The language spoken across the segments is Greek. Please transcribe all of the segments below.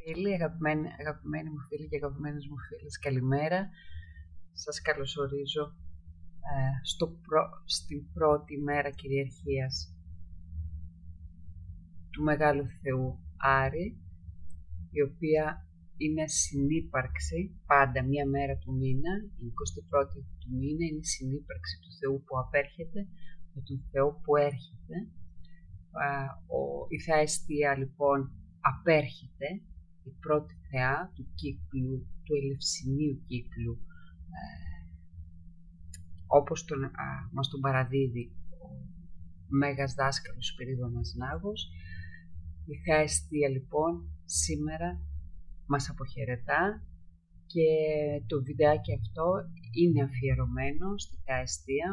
Φίλοι, αγαπημένοι μου φίλοι και αγαπημένες μου φίλες, καλημέρα. Σας καλωσορίζω στην πρώτη μέρα κυριαρχίας του Μεγάλου Θεού Άρη, η οποία είναι συνύπαρξη πάντα μία μέρα του μήνα, η 21η του μήνα είναι η συνύπαρξη του Θεού που απέρχεται με τον Θεό που έρχεται. Η Θεά Εστία λοιπόν απέρχεται, η πρώτη θεά του κύκλου, του ελευσινίου κύκλου, όπως μας τον παραδίδει ο Μέγας Δάσκαλος Σπυρίδωνας Νάγος. Η Θεά Εστία λοιπόν σήμερα μας αποχαιρετά και το βιντεάκι αυτό είναι αφιερωμένο στη Θεά Εστία.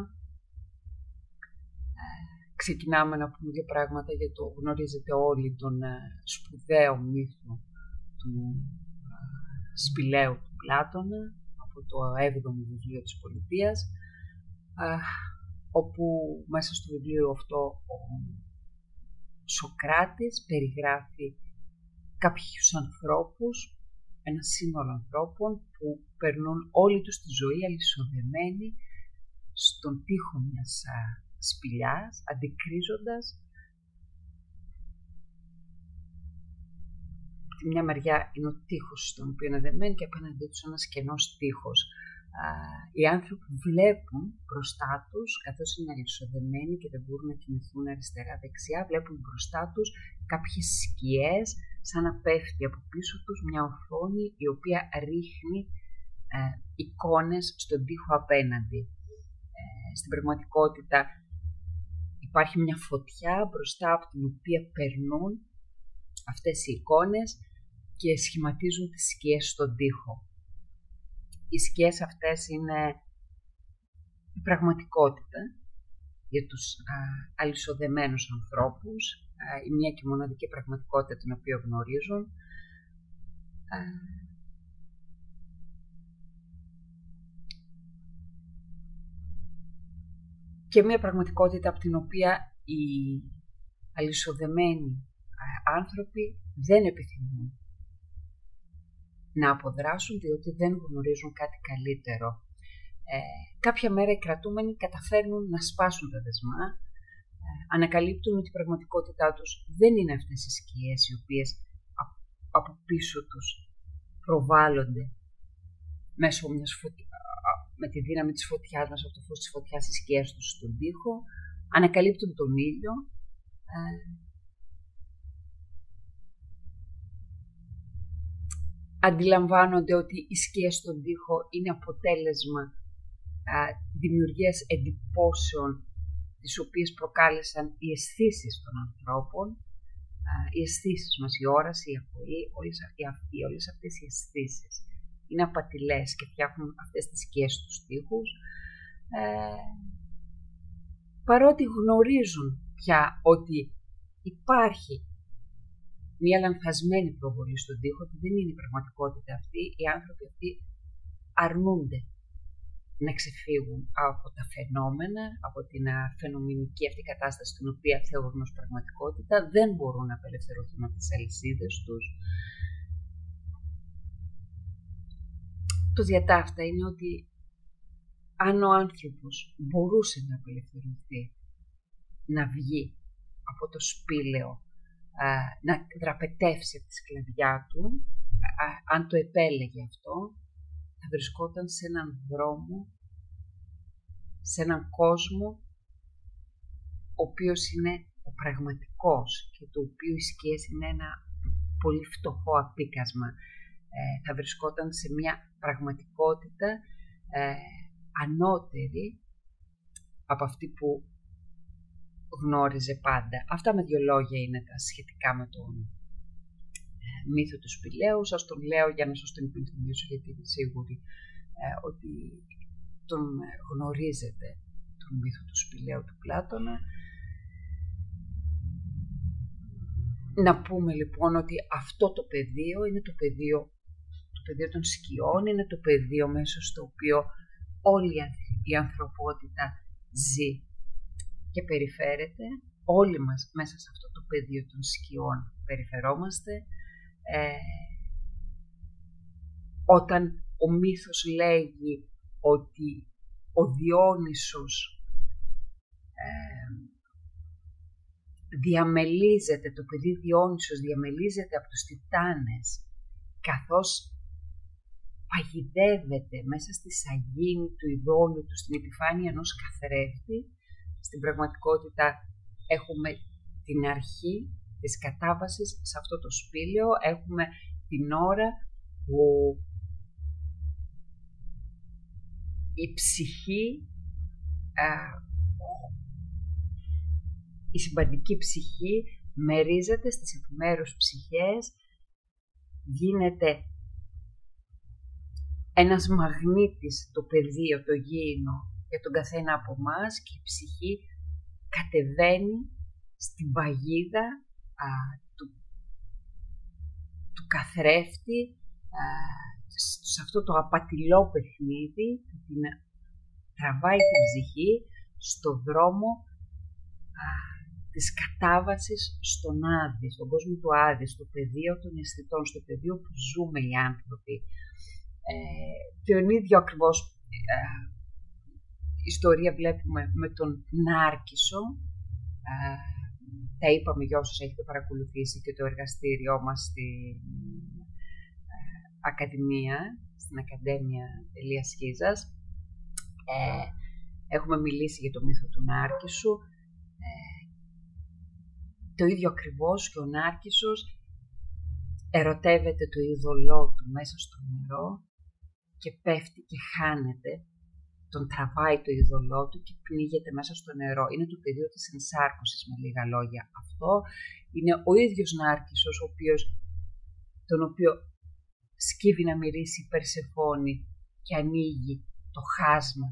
Ξεκινάμε να πούμε δύο πράγματα, γιατί το γνωρίζετε όλοι τον σπουδαίο μύθο του σπηλαίου του Πλάτωνα από το 7ο βιβλίο της Πολιτείας, όπου μέσα στο βιβλίο αυτό ο Σωκράτης περιγράφει κάποιους ανθρώπους, ένα σύνολο ανθρώπων που περνούν όλη τους τη ζωή αλυσοδεμένοι στον τοίχο μιας σπηλιάς, αντικρίζοντας από τη μια μεριά είναι ο τοίχος στον οποίο είναι δεμένοι και απέναντί τους ένας κενός τοίχος. Οι άνθρωποι βλέπουν μπροστά τους, καθώς είναι αλυσοδεμένοι και δεν μπορούν να κινηθούν αριστερά-δεξιά, βλέπουν μπροστά τους κάποιες σκιές, σαν να πέφτει από πίσω τους μια οθόνη η οποία ρίχνει εικόνες στον τοίχο απέναντι. Στην πραγματικότητα υπάρχει μια φωτιά μπροστά από την οποία περνούν αυτές οι εικόνες και σχηματίζουν τις σκιές στον τοίχο. Οι σκιές αυτές είναι η πραγματικότητα για τους αλυσοδεμένους ανθρώπους, η μία και μοναδική πραγματικότητα την οποία γνωρίζουν. Και μια πραγματικότητα από την οποία οι αλυσοδεμένοι άνθρωποι δεν επιθυμούν να αποδράσουν, διότι δεν γνωρίζουν κάτι καλύτερο. Κάποια μέρα οι κρατούμενοι καταφέρνουν να σπάσουν τα δεσμά, ανακαλύπτουν ότι η πραγματικότητά τους δεν είναι αυτές οι σκιές οι οποίες από πίσω τους προβάλλονται μέσω μιας με τη δύναμη της φωτιάς, μέσα από το φως της φωτιάς, οι σκιές τους στον τοίχο, ανακαλύπτουν τον ήλιο, αντιλαμβάνονται ότι οι σκιές στον τοίχο είναι αποτέλεσμα δημιουργίας εντυπώσεων, τις οποίες προκάλεσαν οι αισθήσεις των ανθρώπων, οι αισθήσεις μας, η όραση, η ακοή, όλες αυτές οι αισθήσεις είναι απατηλές και φτιάχνουν αυτές τις σκιές στους τοίχους, παρότι γνωρίζουν πια ότι υπάρχει μια λανθασμένη προβολή στον τοίχο, ότι δεν είναι η πραγματικότητα αυτή, οι άνθρωποι αυτοί αρνούνται να ξεφύγουν από τα φαινόμενα, από την φαινομενική αυτή κατάσταση την οποία θεωρούν ως πραγματικότητα, δεν μπορούν να απελευθερωθούν από τις αλυσίδες τους. Το διατάφτα είναι ότι αν ο άνθρωπος μπορούσε να απελευθερωθεί, να βγει από το σπήλαιο, να δραπετεύσει από τη σκλαβιά του, αν το επέλεγε αυτό, θα βρισκόταν σε έναν δρόμο, σε έναν κόσμο, ο οποίος είναι ο πραγματικός και το οποίο οι σκιές είναι ένα πολύ φτωχό απίκασμα. Θα βρισκόταν σε μια πραγματικότητα ανώτερη από αυτή που γνώριζε πάντα. Αυτά με δύο λόγια είναι τα σχετικά με τον μύθο του σπηλαίου. Σας τον λέω για να σας τον υπενθυμίσω, γιατί είμαι σίγουρη ότι τον γνωρίζετε, τον μύθο του σπηλαίου του Πλάτωνα. Να πούμε λοιπόν ότι αυτό το πεδίο είναι το πεδίο των σκιών, είναι το πεδίο μέσα στο οποίο όλη η ανθρωπότητα ζει και περιφέρεται. Όλοι μας μέσα σε αυτό το πεδίο των σκιών περιφερόμαστε. όταν ο μύθος λέγει ότι ο Διόνυσος διαμελίζεται, το παιδί Διόνυσος διαμελίζεται από τους Τιτάνες, καθώς παγιδεύεται μέσα στη σαγίνη του ειδόλου του, στην επιφάνεια ενός καθρέφτη. Στην πραγματικότητα έχουμε την αρχή της κατάβασης σε αυτό το σπήλαιο, έχουμε την ώρα που η ψυχή, η συμπαντική ψυχή μερίζεται στις επιμέρους ψυχές, γίνεται ένας μαγνήτης το πεδίο, το γήινο για τον καθένα από εμάς, και η ψυχή κατεβαίνει στην παγίδα του καθρέφτη, σε αυτό το απατηλό παιχνίδι που την τραβάει την ψυχή στο δρόμο της κατάβασης στον Άδη, στον κόσμο του Άδη, στο πεδίο των αισθητών, στο πεδίο που ζούμε οι άνθρωποι. Τον ίδιο ακριβώς ιστορία βλέπουμε με τον Νάρκισσο. Τα είπαμε για όσους έχετε παρακολουθήσει και το εργαστήριό μας στην Ακαδημία, στην Ακαδέμια Ελίας Χίζας. Έχουμε μιλήσει για το μύθο του Νάρκισσου. Το ίδιο ακριβώς και ο Νάρκισσος ερωτεύεται το είδωλό του μέσα στο νερό και πέφτει και χάνεται. Τον τραβάει το είδωλό του και πνίγεται μέσα στο νερό. Είναι το πεδίο της ενσάρκωσης, με λίγα λόγια. Αυτό είναι ο ίδιος Νάρκισσος, τον οποίο σκύβει να μυρίσει η Περσεφόνη και ανοίγει το χάσμα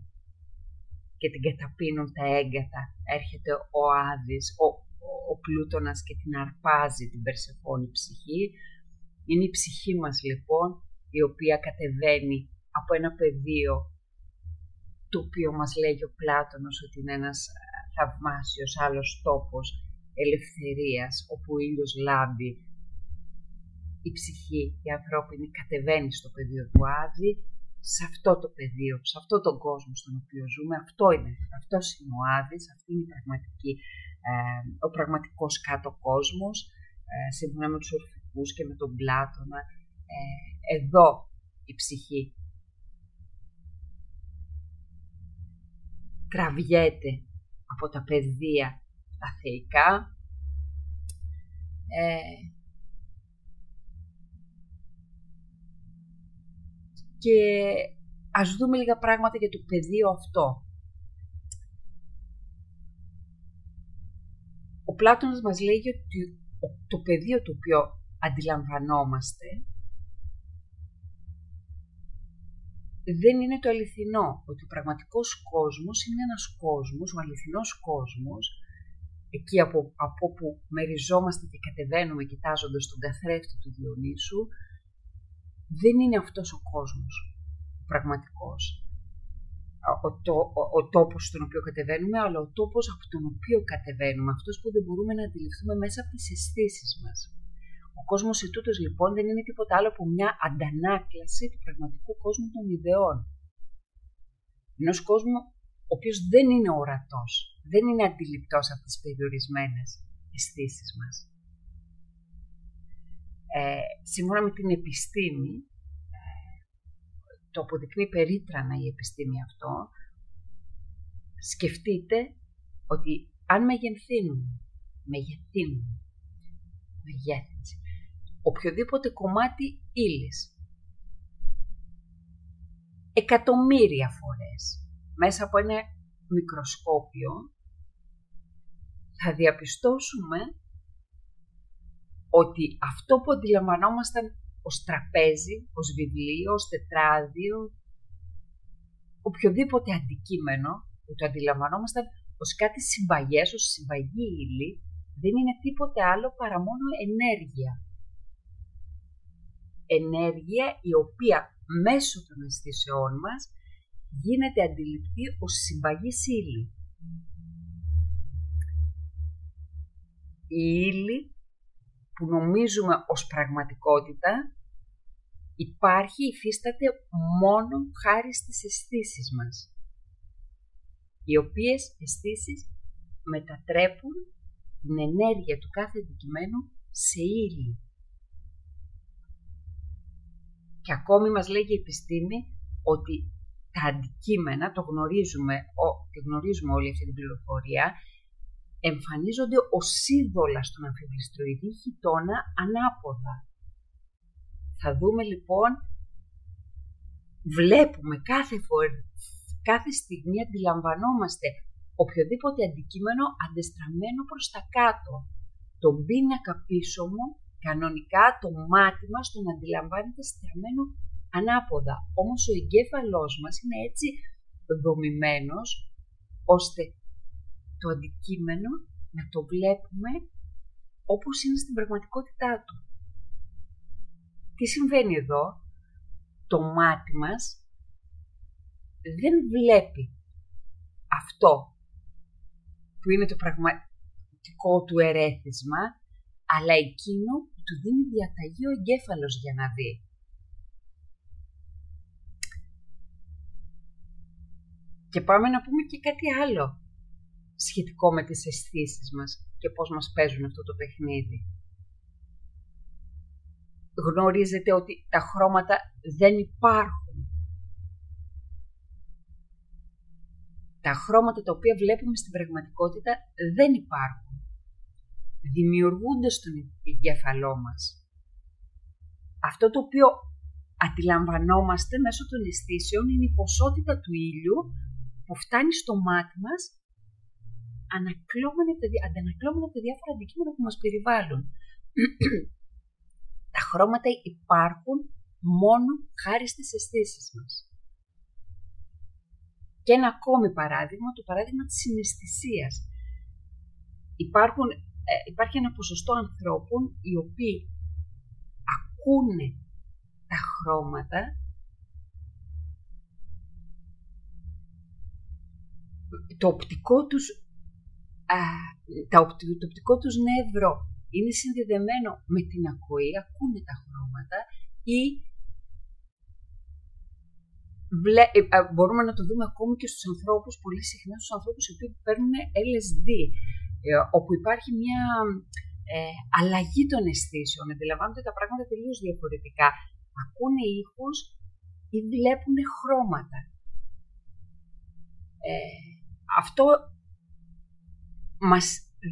και την καταπίνουν τα έγκατα. Έρχεται ο Άδης, ο Πλούτονας και την αρπάζει την Περσεφόνη ψυχή. Είναι η ψυχή μας λοιπόν, η οποία κατεβαίνει από ένα πεδίο το οποίο μας λέγει ο Πλάτωνος ότι είναι ένας θαυμάσιος άλλος τόπος ελευθερίας, όπου ο ήλιος λάμπει. Η ψυχή, η ανθρώπινη, κατεβαίνει στο πεδίο του Άδη, σε αυτό το πεδίο, σε αυτό τον κόσμο στον οποίο ζούμε. Αυτός είναι ο Άδης, αυτή είναι ο πραγματικός κάτω κόσμος, σύμφωνα με τους Ορφικούς και με τον Πλάτωνα. Εδώ η ψυχή τραβιέται από τα πεδία τα θεϊκά, και ας δούμε λίγα πράγματα για το πεδίο αυτό. Ο Πλάτωνας μας λέγει ότι το πεδίο το οποίο αντιλαμβανόμαστε δεν είναι το αληθινό, ότι ο πραγματικός κόσμος είναι ένας κόσμος, ο αληθινός κόσμος, εκεί από όπου μεριζόμαστε και κατεβαίνουμε κοιτάζοντας τον καθρέφτη του Διονύσου, δεν είναι αυτός ο κόσμος ο πραγματικός, ο τόπος στον οποίο κατεβαίνουμε, αλλά ο τόπος από τον οποίο κατεβαίνουμε, αυτός που δεν μπορούμε να αντιληφθούμε μέσα από τις αισθήσεις μας. Ο κόσμος ετούτος λοιπόν δεν είναι τίποτα άλλο από μια αντανάκλαση του πραγματικού κόσμου των ιδεών. Ενός κόσμου ο οποίος δεν είναι ορατός, δεν είναι αντιληπτός από τις περιορισμένες αισθήσεις μας. Σύμφωνα με την επιστήμη, το αποδεικνύει περίτρανα η επιστήμη αυτό, σκεφτείτε ότι αν μεγέθυνση, οποιοδήποτε κομμάτι ύλης, εκατομμύρια φορές, μέσα από ένα μικροσκόπιο, θα διαπιστώσουμε ότι αυτό που αντιλαμβανόμασταν ως τραπέζι, ως βιβλίο, ως τετράδιο, οποιοδήποτε αντικείμενο που το αντιλαμβανόμασταν ως κάτι συμπαγές, ως συμπαγή ύλη, δεν είναι τίποτε άλλο παρά μόνο ενέργεια. Ενέργεια η οποία μέσω των αισθήσεών μας γίνεται αντιληπτή ως συμπαγής ύλη. Η ύλη που νομίζουμε ως πραγματικότητα υπάρχει, υφίσταται μόνο χάρη στις αισθήσεις μας, οι οποίες αισθήσεις μετατρέπουν την ενέργεια του κάθε αντικειμένου σε ύλη. Και ακόμη μας λέγει η επιστήμη ότι τα αντικείμενα, το γνωρίζουμε όλη αυτή την πληροφορία, εμφανίζονται ως είδωλα στον αμφιβληστροειδή χιτώνα ανάποδα. Θα δούμε λοιπόν, βλέπουμε κάθε στιγμή αντιλαμβανόμαστε οποιοδήποτε αντικείμενο αντεστραμμένο προς τα κάτω. Τον πίνακα πίσω μου, κανονικά το μάτι μας τον αντιλαμβάνεται στραμμένο ανάποδα. Όμως ο εγκέφαλός μας είναι έτσι δομημένος, ώστε το αντικείμενο να το βλέπουμε όπως είναι στην πραγματικότητά του. Τι συμβαίνει εδώ? Το μάτι μας δεν βλέπει αυτό που είναι το πραγματικό του ερέθισμα, αλλά εκείνο που του δίνει διαταγή ο εγκέφαλος για να δει. Και πάμε να πούμε και κάτι άλλο σχετικό με τις αισθήσεις μας και πώς μας παίζουν αυτό το παιχνίδι. Γνωρίζετε ότι τα χρώματα δεν υπάρχουν. Τα χρώματα τα οποία βλέπουμε στην πραγματικότητα δεν υπάρχουν. Δημιουργούνται στον εγκέφαλό μας. Αυτό το οποίο αντιλαμβανόμαστε μέσω των αισθήσεων είναι η ποσότητα του ήλιου που φτάνει στο μάτι μας αντανακλώμενα από τα διάφορα αντικείμενα που μας περιβάλλουν. Τα χρώματα υπάρχουν μόνο χάρη στις αισθήσεις μας. Και ένα ακόμη παράδειγμα, το παράδειγμα της συναισθησίας. Υπάρχει ένα ποσοστό ανθρώπων οι οποίοι ακούνε τα χρώματα το οπτικό τους νεύρο είναι συνδεδεμένο με την ακοή, ακούνε τα χρώματα ή μπορούμε να το δούμε ακόμη και στους ανθρώπους, πολύ συχνά στους ανθρώπους οι οποίοι παίρνουν LSD, όπου υπάρχει μια αλλαγή των αισθήσεων, αντιλαμβάνονται τα πράγματα τελείως διαφορετικά. Ακούνε ήχους ή βλέπουν χρώματα. Αυτό μας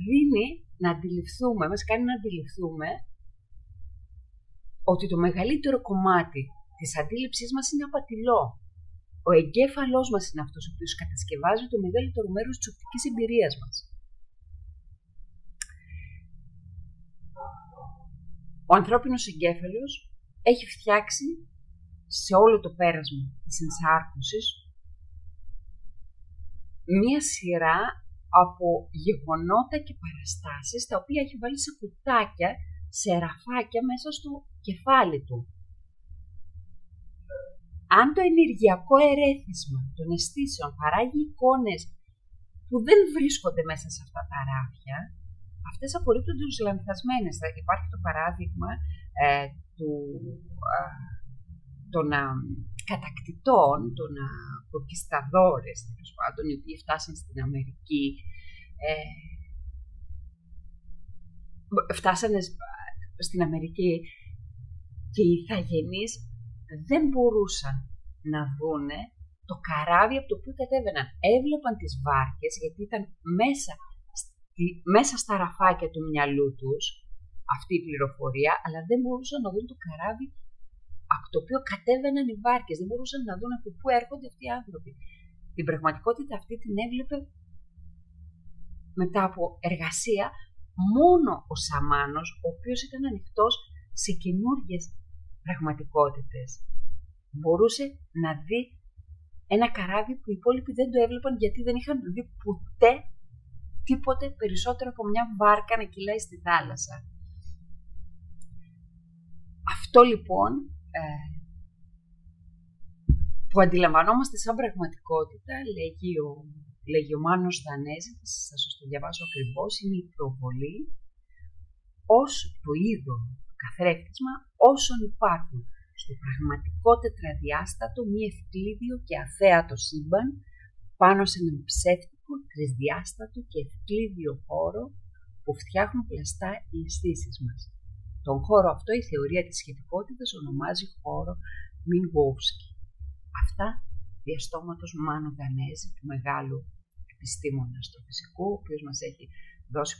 δίνει να αντιληφθούμε, μας κάνει να αντιληφθούμε ότι το μεγαλύτερο κομμάτι της αντίληψής μας είναι απατηλό. Ο εγκέφαλός μας είναι αυτός ο οποίος κατασκευάζει το μεγαλύτερο μέρος της οπτικής εμπειρίας μας. Ο ανθρώπινος εγκέφαλος έχει φτιάξει σε όλο το πέρασμα της ενσάρκωσης μία σειρά από γεγονότα και παραστάσεις τα οποία έχει βάλει σε κουτάκια, σε ραφάκια μέσα στο κεφάλι του. Αν το ενεργειακό ερέθισμα των αισθήσεων παράγει εικόνες που δεν βρίσκονται μέσα σε αυτά τα ράφια, αυτές απορρίπτονται ως λανθασμένες. Υπάρχει το παράδειγμα των κατακτητών, των κοκκισταδόρες, τέλος πάντων, οι οποίοι φτάσαν στην Αμερική, φτάσανε στην Αμερική και οι ηθαγενείς δεν μπορούσαν να δούνε το καράβι από το οποίο κατέβαιναν. Έβλεπαν τις βάρκες, γιατί ήταν μέσα στα ραφάκια του μυαλού τους αυτή η πληροφορία, αλλά δεν μπορούσαν να δουν το καράβι από το οποίο κατέβαιναν οι βάρκες. Δεν μπορούσαν να δουν από πού έρχονται αυτοί οι άνθρωποι. Την πραγματικότητα αυτή την έβλεπε μετά από εργασία μόνο ο Σαμάνος, ο οποίος ήταν ανοιχτός σε καινούργιες πραγματικότητες. Μπορούσε να δει ένα καράβι που οι υπόλοιποι δεν το έβλεπαν, γιατί δεν είχαν δει ποτέ τίποτε περισσότερο από μια βάρκα να κυλάει στη θάλασσα. Αυτό λοιπόν που αντιλαμβανόμαστε σαν πραγματικότητα, λέγει ο Μάνος Δανέζη, θα σας το διαβάσω ακριβώς, είναι η προβολή όσο το είδο, το καθρέφτισμα όσων υπάρχουν. στο πραγματικό τετραδιάστατο μη ευκλήδιο και αθέατο σύμπαν πάνω σε έναν ψεύτικο, τρισδιάστατο και ευκλήδιο χώρο που φτιάχνουν πλαστά οι αισθήσεις μας. Τον χώρο αυτό η θεωρία της σχετικότητας ονομάζει χώρο Μινγκόφσκι. Αυτά διαστόματος Μάνο Δανέζη, του μεγάλου επιστήμονα αστροφυσικού, ο οποίος μας έχει δώσει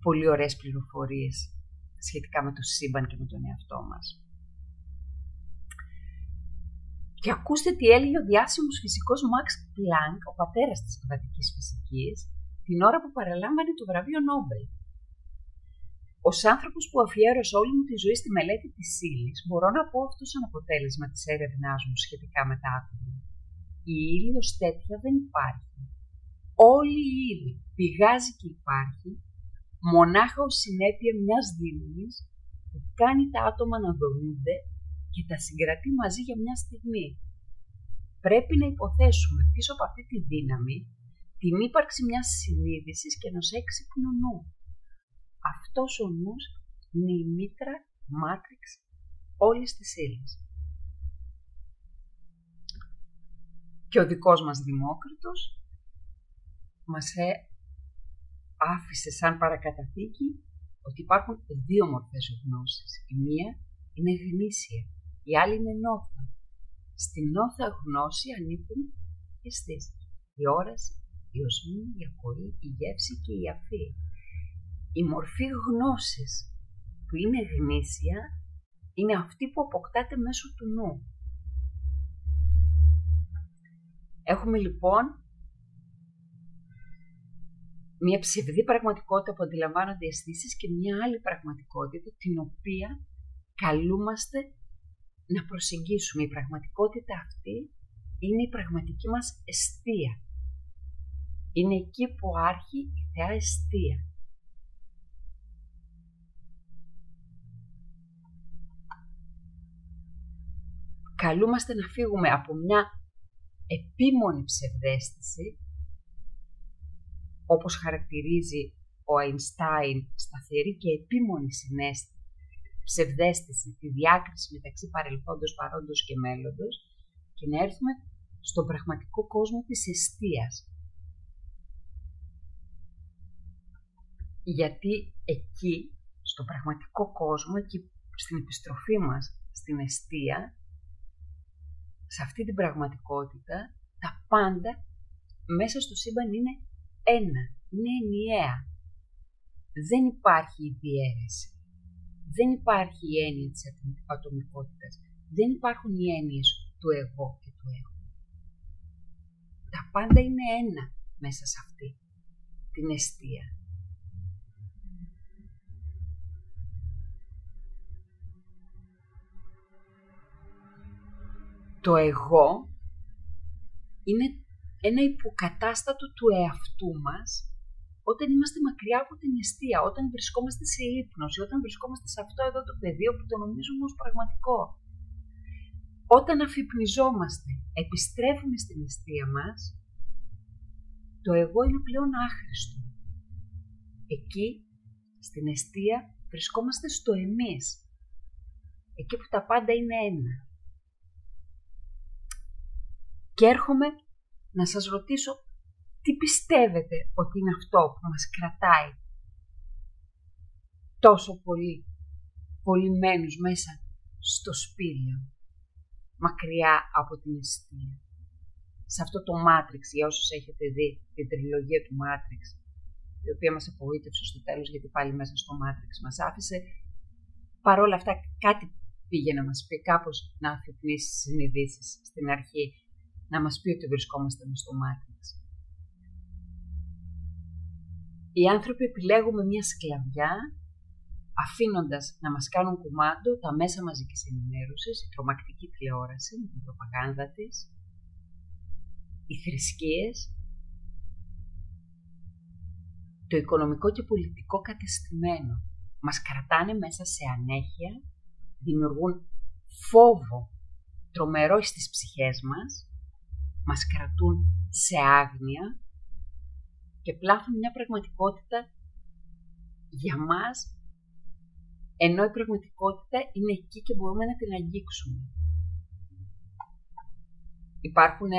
πολύ ωραίες πληροφορίες σχετικά με το σύμπαν και με τον εαυτό μας. Και ακούστε τι έλεγε ο διάσημος φυσικός Μαξ Πλάνκ, ο πατέρας της κβαντικής φυσικής, την ώρα που παραλάμβανε το βραβείο Νόμπελ. Ως άνθρωπος που αφιέρωσε όλη μου τη ζωή στη μελέτη της ύλης, μπορώ να πω αυτό σαν αποτέλεσμα της έρευνάς μου σχετικά με τα άτομα. Η ύλη ως τέτοια δεν υπάρχει. Όλη η ύλη πηγάζει και υπάρχει μονάχα ως συνέπεια μιας δύναμης που κάνει τα άτομα να δομούνται και τα συγκρατεί μαζί για μια στιγμή. Πρέπει να υποθέσουμε πίσω από αυτή τη δύναμη την ύπαρξη μιας συνείδησης και ενός έξυπνου νου. Αυτός ο νους είναι η μήτρα μάτριξ όλης της ύλης. Και ο δικός μας Δημόκριτος μας άφησε σαν παρακαταθήκη ότι υπάρχουν δύο μορφές γνώσης. Η μία είναι γνήσια, η άλλη είναι νόθα. Στην νόθα γνώση ανήκουν οι αισθήσεις, η όραση, η οσμή, η ακοή, η γεύση και η αφή. Η μορφή γνώσης που είναι γνήσια είναι αυτή που αποκτάται μέσω του νου. Έχουμε λοιπόν μια ψευδή πραγματικότητα που αντιλαμβάνονται οι αισθήσεις και μια άλλη πραγματικότητα την οποία καλούμαστε να προσεγγίσουμε. Η πραγματικότητα αυτή είναι η πραγματική μας εστία. Είναι εκεί που άρχει η θεά εστία. Καλούμαστε να φύγουμε από μια επίμονη ψευδαίσθηση, όπως χαρακτηρίζει ο Αϊνστάιν σταθερή και επίμονη ψευδαίσθηση, τη διάκριση μεταξύ παρελθόντος, παρόντος και μέλλοντος, και να έρθουμε στον πραγματικό κόσμο της εστίας. Γιατί εκεί, στον πραγματικό κόσμο, εκεί στην επιστροφή μας στην εστία, σε αυτή την πραγματικότητα, τα πάντα μέσα στο σύμπαν είναι ένα, είναι ενιαία. Δεν υπάρχει η διαίρεση. Δεν υπάρχει η έννοια της ατομικότητας. Δεν υπάρχουν οι έννοιες του εγώ και του εγώ. Τα πάντα είναι ένα μέσα σε αυτή την εστία. Το εγώ είναι ένα υποκατάστατο του εαυτού μας όταν είμαστε μακριά από την εστία, όταν βρισκόμαστε σε ύπνωση, όταν βρισκόμαστε σε αυτό εδώ το πεδίο που το νομίζουμε ως πραγματικό. Όταν αφυπνιζόμαστε, επιστρέφουμε στην εστία μας, το εγώ είναι πλέον άχρηστο. Εκεί, στην εστία, βρισκόμαστε στο εμείς. Εκεί που τα πάντα είναι ένα. Και έρχομαι να σας ρωτήσω τι πιστεύετε ότι είναι αυτό που μας κρατάει τόσο πολύ κολλημένους μέσα στο σπήλαιο, μακριά από την εστία. Σε αυτό το Matrix, για όσους έχετε δει την τριλογία του Matrix, η οποία μας απογοήτευσε στο τέλος, γιατί πάλι μέσα στο Matrix μας άφησε, παρόλα αυτά κάτι πήγε να μας πει, κάπως να αφυπνίσει τις συνειδήσεις στην αρχή, να μας πει ότι βρισκόμαστε μες στο Matrix. Οι άνθρωποι επιλέγουμε μια σκλαβιά, αφήνοντας να μας κάνουν κουμάντο τα μέσα μαζικής ενημέρωσης, η τρομακτική τηλεόραση με την προπαγάνδα της, οι θρησκείες, το οικονομικό και πολιτικό κατεστημένο. Μας κρατάνε μέσα σε ανέχεια, δημιουργούν φόβο τρομερό στις ψυχές μας κρατούν σε άγνοια και πλάθουν μια πραγματικότητα για μας ενώ η πραγματικότητα είναι εκεί και μπορούμε να την αγγίξουμε. Υπάρχουν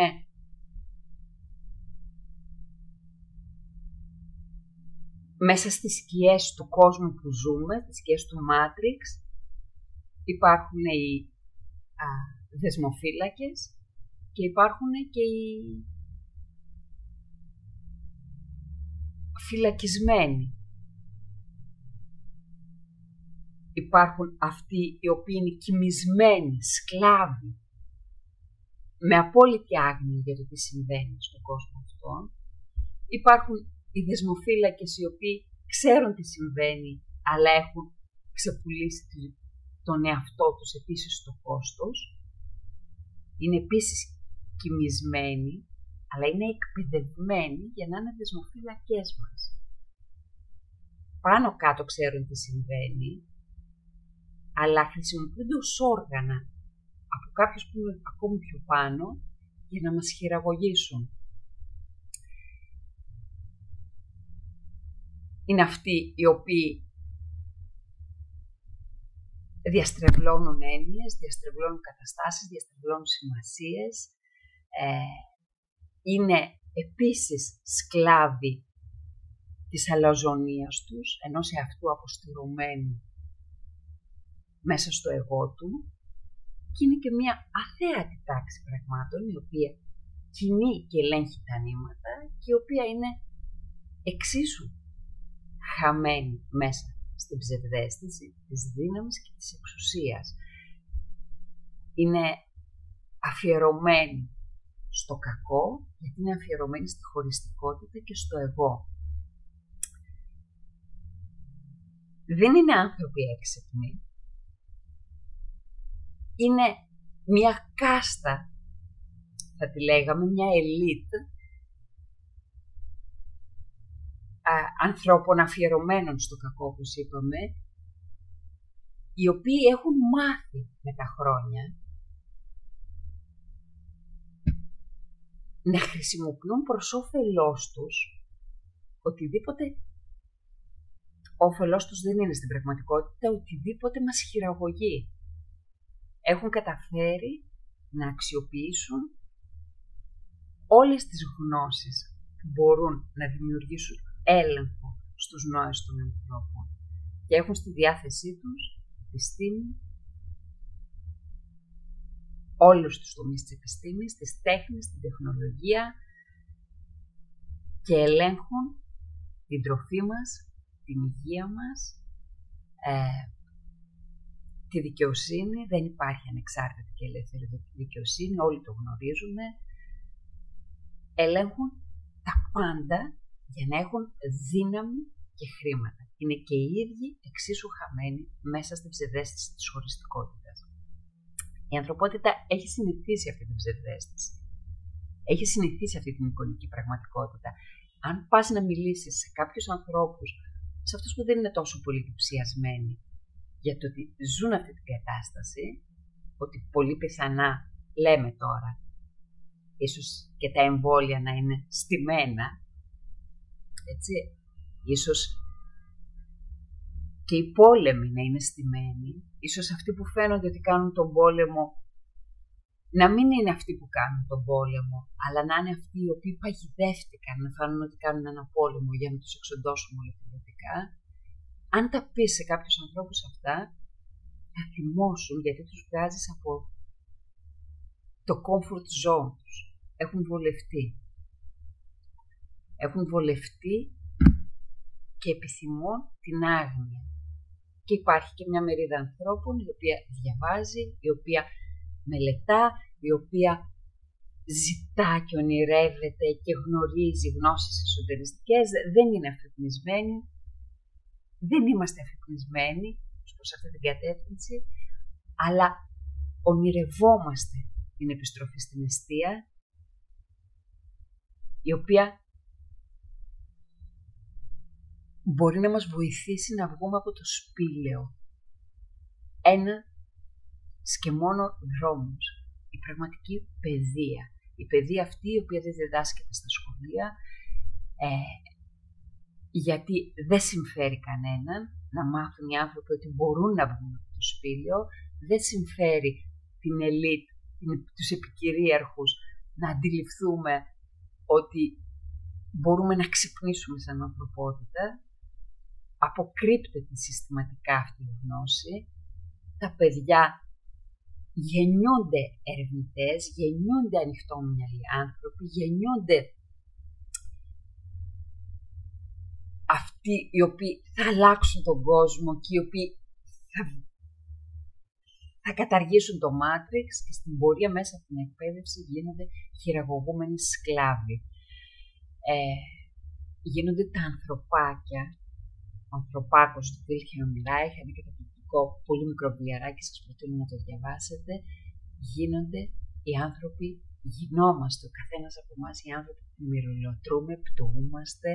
μέσα στις σκιές του κόσμου που ζούμε, στις σκιές του Matrix, υπάρχουν οι δεσμοφύλακες και υπάρχουν και οι φυλακισμένοι. Υπάρχουν αυτοί οι οποίοι είναι κοιμισμένοι, σκλάβοι, με απόλυτη άγνοια για το τι συμβαίνει στον κόσμο αυτό. Υπάρχουν οι δεσμοφύλακες οι οποίοι ξέρουν τι συμβαίνει, αλλά έχουν ξεπουλήσει τον εαυτό τους επίσης στο κόστος. Είναι επίσης κοιμισμένοι, αλλά είναι εκπαιδευμένοι για να είναι δεσμοφύλακές μας. Πάνω κάτω ξέρουν τι συμβαίνει, αλλά χρησιμοποιούνται ως όργανα από κάποιους που είναι ακόμη πιο πάνω για να μας χειραγωγήσουν. Είναι αυτοί οι οποίοι διαστρεβλώνουν έννοιες, διαστρεβλώνουν καταστάσεις, διαστρεβλώνουν σημασίες. Είναι επίσης σκλάβοι της αλαζονίας τους, ενός εαυτού αποστηρωμένου μέσα στο εγώ του, και είναι και μια αθέατη τάξη πραγμάτων, η οποία κινεί και ελέγχει τα νήματα και η οποία είναι εξίσου χαμένη μέσα στην ψευδαίσθηση της δύναμης και της εξουσίας. Είναι αφιερωμένη στο κακό, γιατί είναι αφιερωμένη στη χωριστικότητα και στο εγώ. Δεν είναι άνθρωποι έξυπνοι. Είναι μια κάστα, θα τη λέγαμε, μια ελίτ ανθρώπων αφιερωμένων στο κακό, όπως είπαμε, οι οποίοι έχουν μάθει με τα χρόνια να χρησιμοποιούν προς όφελός τους οτιδήποτε. Όφελός τους δεν είναι στην πραγματικότητα οτιδήποτε μας χειραγωγεί. Έχουν καταφέρει να αξιοποιήσουν όλες τις γνώσεις που μπορούν να δημιουργήσουν έλεγχο στους νόες των ανθρώπων και έχουν στη διάθεσή τους την επιστήμη, όλους τους τομείς της επιστήμης, της τέχνης, την τεχνολογία, και ελέγχουν την τροφή μας, την υγεία μας, τη δικαιοσύνη. Δεν υπάρχει ανεξάρτητη και ελεύθερη δικαιοσύνη, όλοι το γνωρίζουμε. Ελέγχουν τα πάντα για να έχουν δύναμη και χρήματα. Είναι και οι ίδιοι εξίσου χαμένοι μέσα στην ψευδαίσθηση της χωριστικότητας. Η ανθρωπότητα έχει συνηθίσει αυτή την ψευδαίσθηση. Έχει συνηθίσει αυτή την εικονική πραγματικότητα. Αν πας να μιλήσεις σε κάποιους ανθρώπους, σε αυτούς που δεν είναι τόσο πολύ διψιασμένοι για το ότι ζουν αυτή την κατάσταση, ότι πολύ πιθανά, λέμε τώρα, ίσως και τα εμβόλια να είναι στημένα, έτσι, ίσως και οι πόλεμοι να είναι στημένοι, ίσως αυτοί που φαίνονται ότι κάνουν τον πόλεμο να μην είναι αυτοί που κάνουν τον πόλεμο, αλλά να είναι αυτοί οι οποίοι παγιδεύτηκαν να φάνουν ότι κάνουν ένα πόλεμο για να τους εξοντώσουμε ολοκληρωτικά. Αν τα πεις σε κάποιους ανθρώπους αυτά, θα θυμώσουν, γιατί τους βγάζεις από το comfort zone τους. Έχουν βολευτεί. Έχουν βολευτεί και επιθυμούν την άγνοια. Και υπάρχει και μια μερίδα ανθρώπων η οποία διαβάζει, η οποία μελετά, η οποία ζητά και ονειρεύεται και γνωρίζει γνώσεις εσωτεριστικές. Δεν είναι αφυπνισμένοι. Δεν είμαστε αφυπνισμένοι προς αυτή την κατεύθυνση, αλλά ονειρευόμαστε την επιστροφή στην εστία, η οποία μπορεί να μας βοηθήσει να βγούμε από το σπήλαιο. Ένα και μόνο δρόμος, η πραγματική παιδεία. Η παιδεία αυτή η οποία δεν διδάσκεται στα σχολεία, γιατί δεν συμφέρει κανέναν, να μάθουν οι άνθρωποι ότι μπορούν να βγουν από το σπήλαιο. Δεν συμφέρει την ελίτ, τους επικυρίαρχους, να αντιληφθούμε ότι μπορούμε να ξυπνήσουμε σαν ανθρωπότητα. Αποκρύπτεται συστηματικά αυτή η γνώση. Τα παιδιά γεννιούνται ερευνητές, γεννιούνται ανοιχτόμυαλοι άνθρωποι, γεννιούνται αυτοί οι οποίοι θα αλλάξουν τον κόσμο και οι οποίοι θα καταργήσουν το Matrix και στην πορεία μέσα από την εκπαίδευση γίνονται χειραγωγούμενοι σκλάβοι. Γίνονται τα ανθρωπάκια. Ο ανθρωπάκος του Wilhelm Reich, ένα καταπληκτικό πολύ μικρό βιβλιαράκι, σας προτείνω να το διαβάσετε. Γίνονται οι άνθρωποι, γινόμαστε ο καθένας από εμάς οι άνθρωποι που μυρολατρούμε, πτωούμαστε,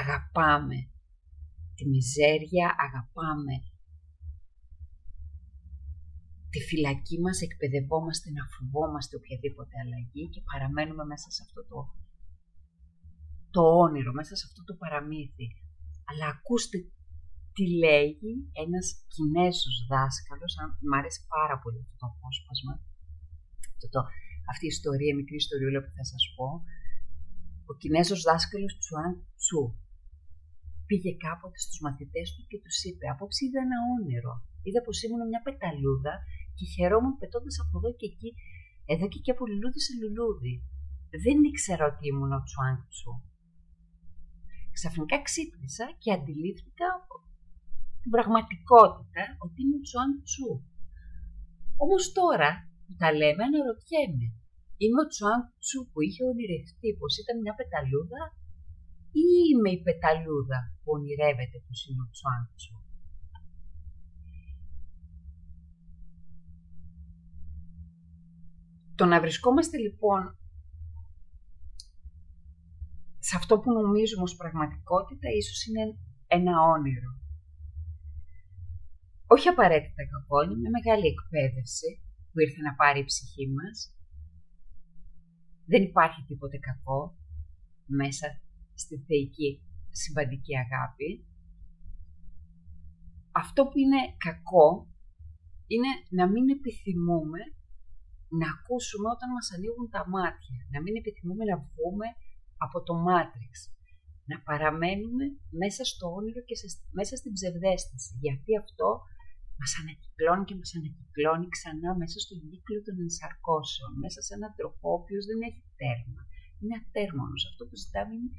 αγαπάμε τη μιζέρια, αγαπάμε τη φυλακή μας, εκπαιδευόμαστε να φοβόμαστε οποιαδήποτε αλλαγή και παραμένουμε μέσα σε αυτό το όνειρο, μέσα σε αυτό το παραμύθι. Αλλά ακούστε τι λέγει ένας Κινέζος δάσκαλος, μ' αρέσει πάρα πολύ αυτό το απόσπασμα, αυτή η ιστορία, η μικρή ιστοριούλα που θα σας πω. Ο Κινέζος δάσκαλος Τσουάν Τσου πήγε κάποτε στους μαθητές του και τους είπε: «Απόψε είδα ένα όνειρο. Είδα πως ήμουν μια πεταλούδα και χαιρόμουν πετώντας από εδώ και εκεί, εδώ και εκεί από λουλούδι σε λουλούδι. Δεν ήξερα ότι ήμουν ο Τσουάν Τσου. Ξαφνικά ξύπνησα και αντιλήφθηκα την πραγματικότητα ότι είμαι ο Τσουάν Τσου. Όμως τώρα που τα λέμε αναρωτιέμαι, είμαι ο Τσουάν Τσου που είχε ονειρευτεί πως ήταν μια πεταλούδα ή είμαι η πεταλούδα που ονειρεύεται πως είναι ο Τσουάν Τσου?» Το να βρισκόμαστε λοιπόν σε αυτό που νομίζουμε ως πραγματικότητα ίσως είναι ένα όνειρο. Όχι απαραίτητα κακό, είναι μια μεγάλη εκπαίδευση που ήρθε να πάρει η ψυχή μας. Δεν υπάρχει τίποτε κακό μέσα στη θεϊκή συμβαντική αγάπη. Αυτό που είναι κακό είναι να μην επιθυμούμε να ακούσουμε όταν μας ανοίγουν τα μάτια, να μην επιθυμούμε να βγούμε από το Matrix, να παραμένουμε μέσα στο όνειρο και μέσα στην ψευδαίσθηση, γιατί αυτό μας ανακυκλώνει και μας ανακυκλώνει ξανά μέσα στον κύκλο των ενσαρκώσεων, μέσα σε έναν τροχό ο οποίος δεν έχει τέρμα, είναι ατέρμονος. Αυτό που ζητάμε είναι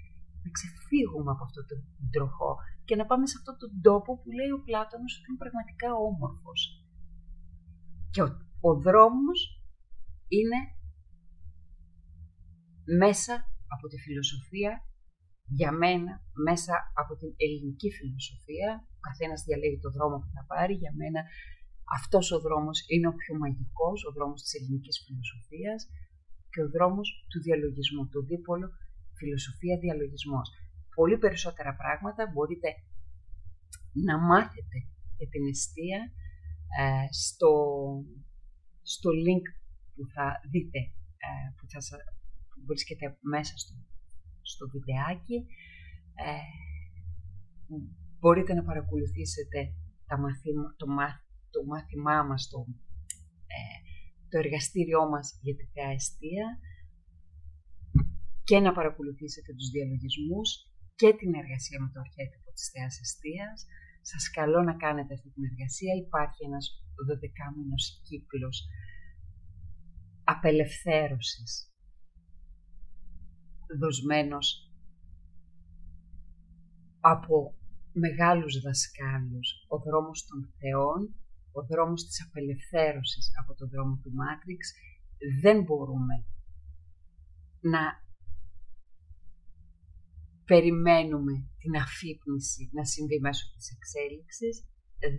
να ξεφύγουμε από αυτό τον τροχό και να πάμε σε αυτόν τον τόπο που λέει ο Πλάτωνος ότι είναι πραγματικά όμορφος. Και ο δρόμος είναι μέσα από τη φιλοσοφία, για μένα, μέσα από την ελληνική φιλοσοφία. Ο καθένας διαλέγει το δρόμο που θα πάρει. Για μένα αυτός ο δρόμος είναι ο πιο μαγικός, ο δρόμος της ελληνικής φιλοσοφίας και ο δρόμος του διαλογισμού, το δίπολο φιλοσοφία-διαλογισμός. Πολύ περισσότερα πράγματα μπορείτε να μάθετε για την εστία στο link που θα δείτε, που βρίσκεται μέσα στο βιντεάκι. Μπορείτε να παρακολουθήσετε το μάθημά μας, το εργαστήριό μας για τη θεά εστία και να παρακολουθήσετε τους διαλογισμούς και την εργασία με το αρχέτυπο της θεάς εστίας. Σας καλώ να κάνετε αυτή την εργασία. Υπάρχει ένας 12μηνος κύκλος απελευθέρωσης δοσμένος από μεγάλους δασκάλους, ο δρόμος των θεών, ο δρόμος της απελευθέρωσης από τον δρόμο του Matrix. Δεν μπορούμε να περιμένουμε την αφύπνιση να συμβεί μέσω της εξέλιξης.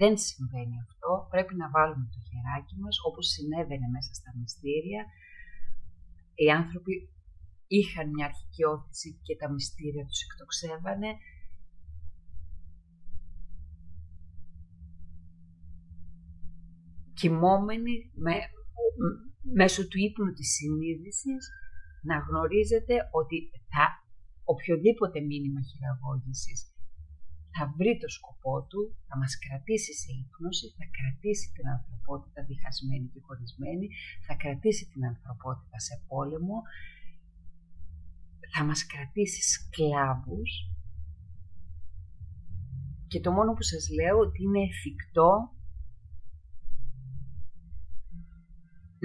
Δεν συμβαίνει αυτό. Πρέπει να βάλουμε το χεράκι μας, όπως συνέβαινε μέσα στα μυστήρια. Οι άνθρωποι είχαν μια αρχική όθηση και τα μυστήρια τους εκτοξεύανε. Κοιμόμενοι μέσω του ύπνου της συνείδησης, να γνωρίζετε ότι οποιοδήποτε μήνυμα χειραγώγησης θα βρει το σκοπό του, θα μας κρατήσει σε ύπνωση, θα κρατήσει την ανθρωπότητα διχασμένη και χωρισμένη, θα κρατήσει την ανθρωπότητα σε πόλεμο, θα μας κρατήσει σκλάβους. Και το μόνο που σας λέω ότι είναι εφικτό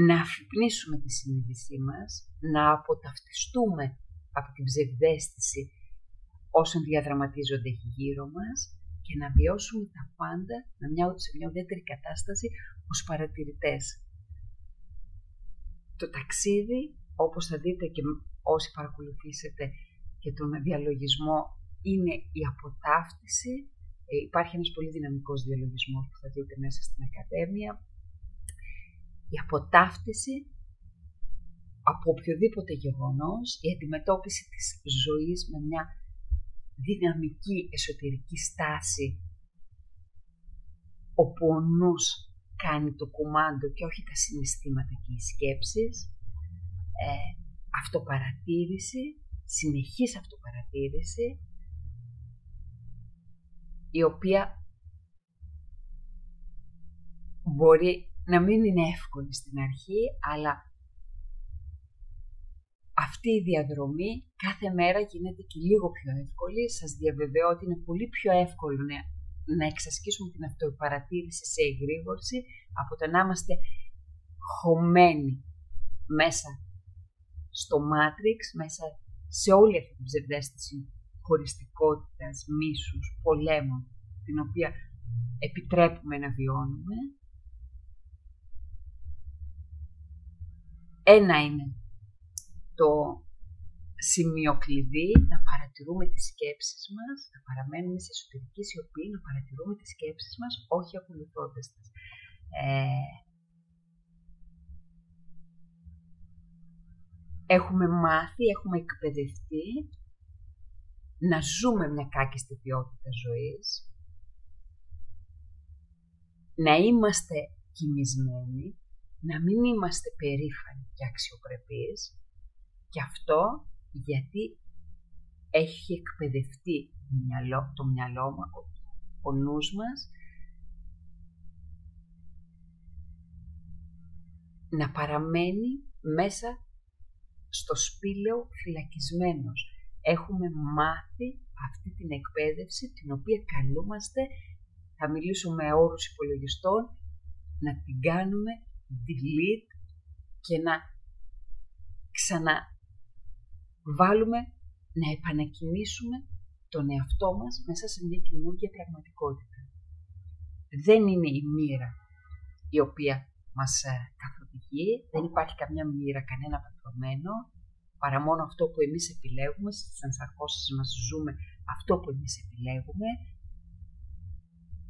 να αφυπνίσουμε τη συνείδησή μας, να αποταυτιστούμε από την ψευδαίσθηση όσων διαδραματίζονται γύρω μας και να βιώσουμε τα πάντα σε μια ουδέτερη κατάσταση ως παρατηρητές. Το ταξίδι, όπως θα δείτε και όσοι παρακολουθήσετε και τον διαλογισμό, είναι η αποτάφτιση. Υπάρχει ένας πολύ δυναμικός διαλογισμός που θα δείτε μέσα στην Ακαδέμια. Η αποτάφτιση από οποιοδήποτε γεγονός, η αντιμετώπιση της ζωής με μια δυναμική εσωτερική στάση, όπου ο νους κάνει το κουμάντο και όχι τα συναισθήματα και οι σκέψεις, αυτοπαρατήρηση, συνεχής αυτοπαρατήρηση, η οποία μπορεί να μην είναι εύκολη στην αρχή, αλλά αυτή η διαδρομή κάθε μέρα γίνεται και λίγο πιο εύκολη. Σας διαβεβαιώ ότι είναι πολύ πιο εύκολο να εξασκήσουμε την αυτοπαρατήρηση σε εγρήγορση από το να είμαστε χωμένοι μέσα στο Matrix, μέσα σε όλη αυτή την ψευδαίσθηση χωριστικότητας, μίσους, πολέμων, την οποία επιτρέπουμε να βιώνουμε. Ένα είναι το σημείο κλειδί, να παρατηρούμε τις σκέψεις μας, να παραμένουμε σε εσωτερική σιωπή, να παρατηρούμε τις σκέψεις μας, όχι ακολουθώντας τις. Έχουμε μάθει, έχουμε εκπαιδευτεί να ζούμε μια κάκιστη ποιότητα ζωής, να είμαστε κοιμισμένοι, να μην είμαστε περήφανοι και αξιοπρεπείς, και αυτό γιατί έχει εκπαιδευτεί το μυαλό μας, ο νους μας, να παραμένει μέσα στο σπήλαιο φυλακισμένος. Έχουμε μάθει αυτή την εκπαίδευση, την οποία καλούμαστε, θα μιλήσω με όρους υπολογιστών, να την κάνουμε delete και να ξαναβάλουμε, να επανακινήσουμε τον εαυτό μας μέσα σε μια καινούργια πραγματικότητα. Δεν είναι η μοίρα η οποία μας καθοδηγεί, δεν υπάρχει καμιά μοίρα, κανένα πεπρωμένο, παρά μόνο αυτό που εμείς επιλέγουμε. Στις ενσαρκώσεις μας ζούμε αυτό που εμείς επιλέγουμε.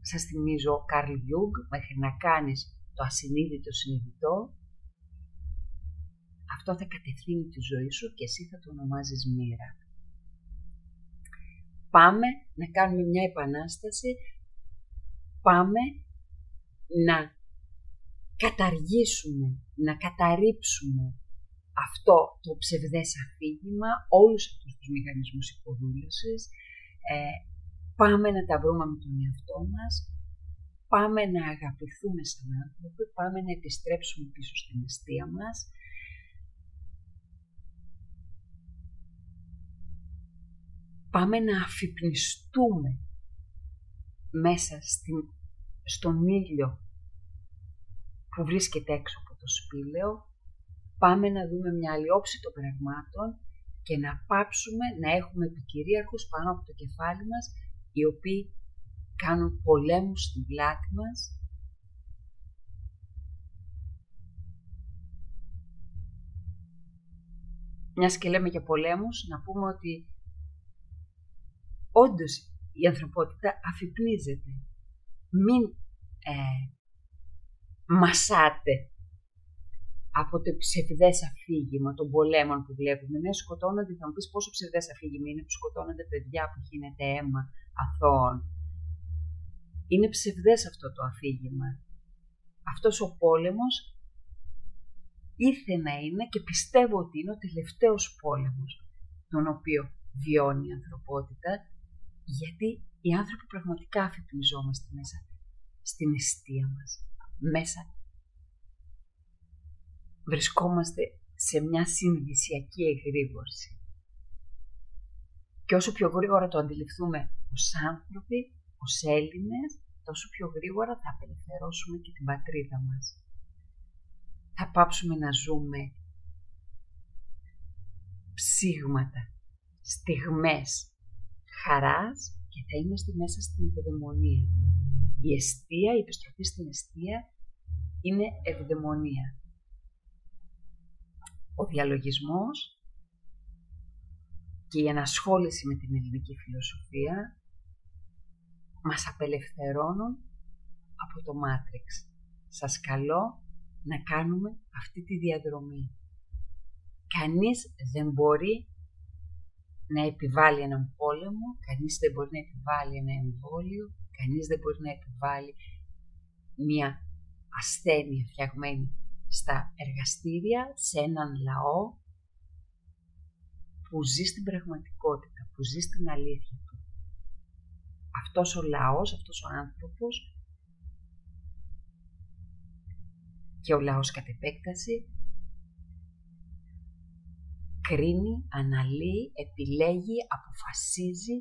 Σας θυμίζω ο Καρλ Γιούγκ, μέχρι να κάνεις το ασυνείδητο συνειδητό, αυτό θα κατευθύνει τη ζωή σου και εσύ θα το ονομάζεις μοίρα. Πάμε να κάνουμε μια επανάσταση, πάμε να καταργήσουμε, να καταρρίψουμε αυτό το ψευδές αφήγημα, όλους αυτούς τους μηχανισμούς υποδούλωσης. Πάμε να τα βρούμε με τον εαυτό μας, πάμε να αγαπηθούμε σαν άνθρωποι, πάμε να επιστρέψουμε πίσω στην αιστεία μας. Πάμε να αφυπνιστούμε μέσα στον ήλιο που βρίσκεται έξω από το σπήλαιο. Πάμε να δούμε μια άλλη όψη των πραγμάτων και να πάψουμε να έχουμε επικυρίαρχους πάνω από το κεφάλι μας, οι οποίοι κάνουν πολέμους στην πλάτη μας. Μιας και λέμε για πολέμους, να πούμε ότι όντως η ανθρωπότητα αφυπνίζεται. Μην μασάτε από το ψευδές αφήγημα των πολέμων που βλέπουμε. Ναι, σκοτώνονται, θα μου πεις πόσο ψευδές αφήγημα είναι που σκοτώνονται παιδιά, που γίνεται αίμα αθώων. Είναι ψευδές αυτό το αφήγημα. Αυτός ο πόλεμος ήρθε να είναι και πιστεύω ότι είναι ο τελευταίος πόλεμος τον οποίο βιώνει η ανθρωπότητα, γιατί Οι άνθρωποι πραγματικά αφυπνιζόμαστε μέσα στην εστία μας. Μέσα βρισκόμαστε σε μια συνειδησιακή εγρήγορση. Και όσο πιο γρήγορα το αντιληφθούμε ως άνθρωποι, ως Έλληνες, τόσο πιο γρήγορα θα απελευθερώσουμε και την πατρίδα μας. Θα πάψουμε να ζούμε ψήγματα, στιγμές χαράς και θα είμαστε μέσα στην ευδαιμονία. Η εστία, η επιστροφή στην εστία είναι ευδαιμονία. Ο διαλογισμός και η ενασχόληση με την ελληνική φιλοσοφία μας απελευθερώνουν από το Μάτριξ. Σας καλώ να κάνουμε αυτή τη διαδρομή. Κανείς δεν μπορεί να επιβάλλει έναν πόλεμο, κανείς δεν μπορεί να επιβάλλει ένα εμβόλιο, κανείς δεν μπορεί να επιβάλλει μια ασθένεια φτιαγμένη στα εργαστήρια, σε έναν λαό που ζει στην πραγματικότητα, που ζει στην αλήθεια του. Αυτός ο λαός, αυτός ο άνθρωπος και ο λαός κατ' επέκταση κρίνει, αναλύει, επιλέγει, αποφασίζει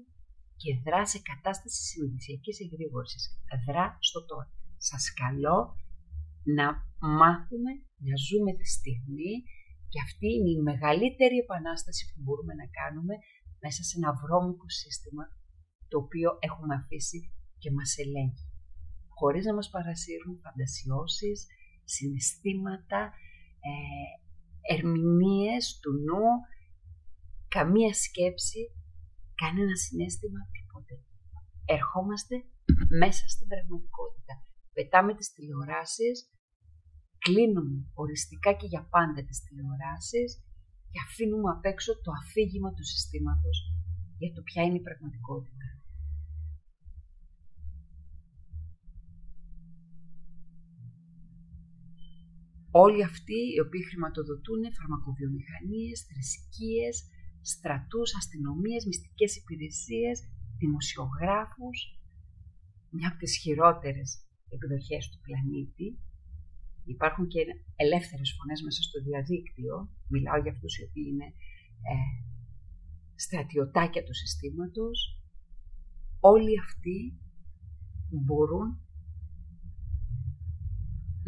και δρά σε κατάσταση συνειδησιακής εγρήγορσης. Δρά στο τώρα. Σας καλώ να μάθουμε να ζούμε τη στιγμή και αυτή είναι η μεγαλύτερη επανάσταση που μπορούμε να κάνουμε μέσα σε ένα βρώμικο σύστημα το οποίο έχουμε αφήσει και μας ελέγχει. Χωρίς να μας παρασύρουν φαντασιώσεις, συναισθήματα, ερμηνείες του νου, καμία σκέψη, κανένα συναίσθημα, τίποτε. Ερχόμαστε μέσα στην πραγματικότητα. Πετάμε τις τηλεοράσεις, κλείνουμε οριστικά και για πάντα τις τηλεοράσεις και αφήνουμε απ' έξω το αφήγημα του συστήματος για το ποια είναι η πραγματικότητα. Όλοι αυτοί οι οποίοι χρηματοδοτούν φαρμακοβιομηχανίες, θρησκείες, στρατούς, αστυνομίες, μυστικές υπηρεσίες, δημοσιογράφους, μια από τις χειρότερες εκδοχές του πλανήτη. Υπάρχουν και ελεύθερες φωνές μέσα στο διαδίκτυο, μιλάω για αυτούς οι οποίοι είναι στρατιωτάκια του συστήματος. Όλοι αυτοί μπορούν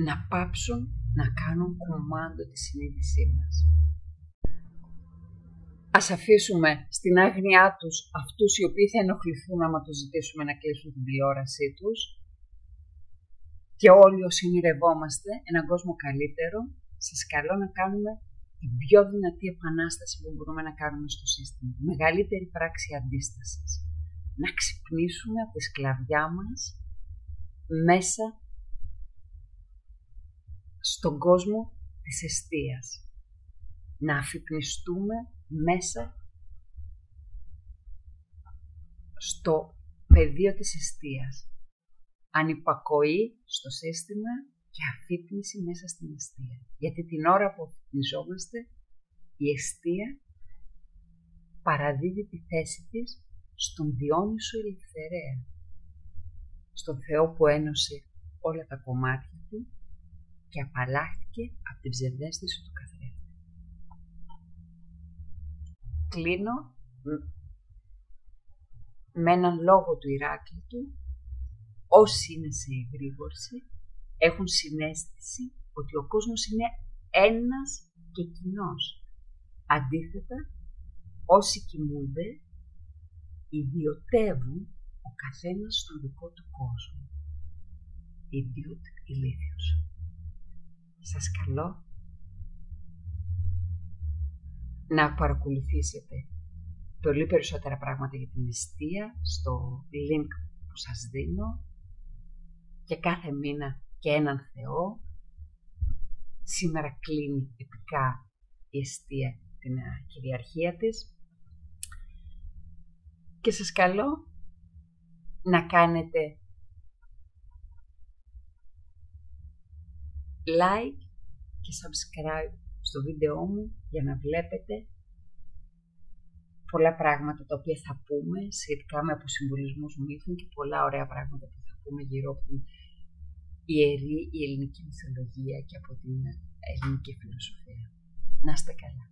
να πάψουν να κάνουν κομμάντο τη συνείδησή μας. Ας αφήσουμε στην άγνοιά τους αυτούς οι οποίοι θα ενοχληθούν άμα τους ζητήσουμε να κλείσουν την τηλεόρασή τους και όλοι όσοι ονειρευόμαστε έναν κόσμο καλύτερο, σας καλώ να κάνουμε την πιο δυνατή επανάσταση που μπορούμε να κάνουμε στο σύστημα. Μεγαλύτερη πράξη αντίστασης. Να ξυπνήσουμε από τη σκλαβιά μας μέσα στον κόσμο της εστίας. Να αφυπνιστούμε μέσα στο πεδίο της εστίας. Ανυπακοή στο σύστημα και αφύπνιση μέσα στην εστία. Γιατί την ώρα που αφυπνιζόμαστε, η εστία παραδίδει τη θέση της στον Διόνυσο Ελευθερέα, στον Θεό που ένωσε όλα τα κομμάτια του και απαλλάχθηκε από την ψευδαίσθηση του καθρέφτη. Κλείνω με έναν λόγο του Ηράκλειτου. Όσοι είναι σε εγρήγορση έχουν συναίσθηση ότι ο κόσμος είναι ένας και κοινός. Αντίθετα, όσοι κοιμούνται ιδιωτεύουν ο καθένας στον δικό του κόσμο. Ιδιωτ ηλίθιος. Σας καλώ να παρακολουθήσετε πολύ περισσότερα πράγματα για την εστία στο link που σας δίνω και κάθε μήνα και έναν Θεό. Σήμερα κλείνει επικά η εστία την κυριαρχία της και σας καλώ να κάνετε like και subscribe στο βίντεό μου για να βλέπετε πολλά πράγματα τα οποία θα πούμε σχετικά με αποσυμβολισμούς μύθων και πολλά ωραία πράγματα που θα πούμε γύρω από την ιερή η ελληνική μυθολογία και από την ελληνική φιλοσοφία. Να είστε καλά.